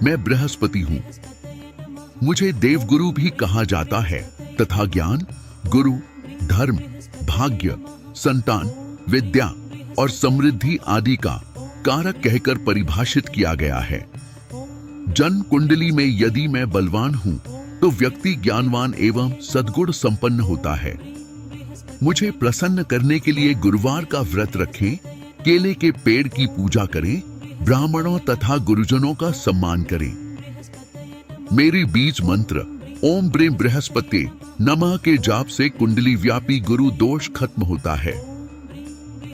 मैं बृहस्पति हूँ। मुझे देवगुरु भी कहा जाता है तथा ज्ञान, गुरु, धर्म, भाग्य, संतान, विद्या और समृद्धि आदि का कारक कहकर परिभाषित किया गया है। जन्म कुंडली में यदि मैं बलवान हूँ तो व्यक्ति ज्ञानवान एवं सद्गुण संपन्न होता है। मुझे प्रसन्न करने के लिए गुरुवार का व्रत रखें, केले के पेड़ की पूजा करें, ब्राह्मणों तथा गुरुजनों का सम्मान करें। मेरी बीज मंत्र ओम ब्रीं बृहस्पति नमः के जाप से कुंडली व्यापी गुरु दोष खत्म होता है।